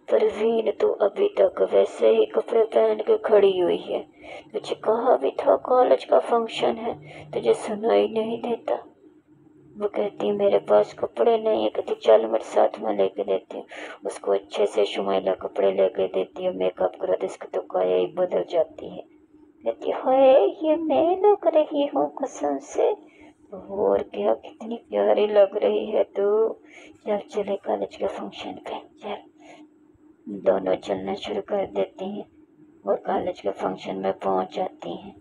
परवीन तू अभी तक वैसे ही कपड़े पहन के खड़ी हुई है। तुझे कहा भी था कॉलेज का फंक्शन है, तुझे सुनाई नहीं देता। वो कहती मेरे पास कपड़े नहीं है, कहती चल मेरे साथ में लेके देती हूँ। उसको अच्छे से शुमाइला कपड़े लेके देती है, मेकअप करा तो इसकी तो काया ही बदल जाती है। कहती हाय ये मैं लग रही हूँ कसम से। और क्या कितनी प्यारी लग रही है तू। चल चले कॉलेज के फंक्शन पे चल। दोनों चलना शुरू कर देती हैं और कॉलेज के फंक्शन में पहुंच जाती हैं।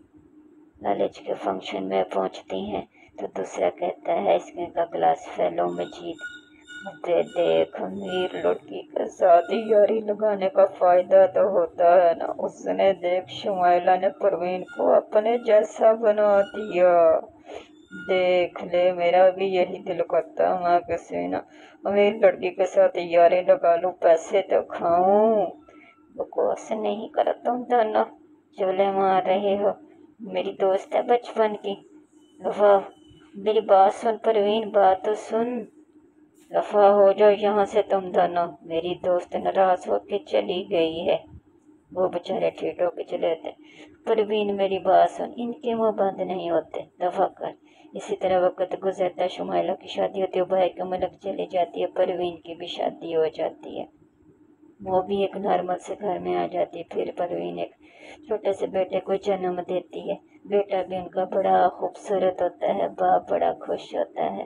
कॉलेज के फंक्शन में पहुंचती हैं तो दूसरा कहता है इसके का क्लास फेलो मजीद, देख अमीर लड़की के साथ यारी लगाने का फायदा तो होता है ना। उसने देख शुमाइला ने परवीन को अपने जैसा बना दिया। देख ले मेरा भी यही दिल करता मैं किसी ना अमीर लड़की के साथ यारी लगा लूं, पैसे तो खाऊं। बकवास नहीं करो तुम दोनों, चूल्हे मार रहे हो। मेरी दोस्त है बचपन की। वाह मेरी बात सुन परवीन, बात तो सुन। दफा हो जाओ यहाँ से तुम दोनों। मेरी दोस्त नाराज होके चली गई है। वो बेचारे ठीक होके चले थे। परवीन मेरी बात सुन, इनके मुंह बंद नहीं होते, दफा कर। इसी तरह वक्त गुजरता, शुमाइला की शादी होती है, भाई का मलक चली जाती है, परवीन की भी शादी हो जाती है। वो भी एक नॉर्मल से घर में आ जाती है। फिर परवीन एक छोटे से बेटे को जन्म देती है। बेटा भी उनका बड़ा खूबसूरत होता है, बाप बड़ा खुश होता है।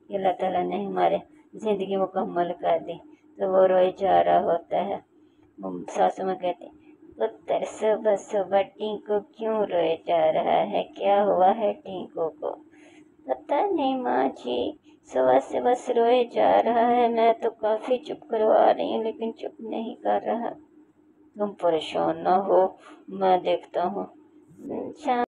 अल्लाह ताला ने हमारे जिंदगी मुकम्मल कर दी। तो वो रोए जा रहा होता है। सासू माँ कहती पुत्र सुबह सुबह टिंकू क्यों रोए जा रहा है, क्या हुआ है टिंकू को। पता नहीं माँ जी, सुबह से बस रोए जा रहा है। मैं तो काफी चुप करवा रही हूँ लेकिन चुप नहीं कर रहा। तुम परेशान ना हो, मैं देखता हूँ।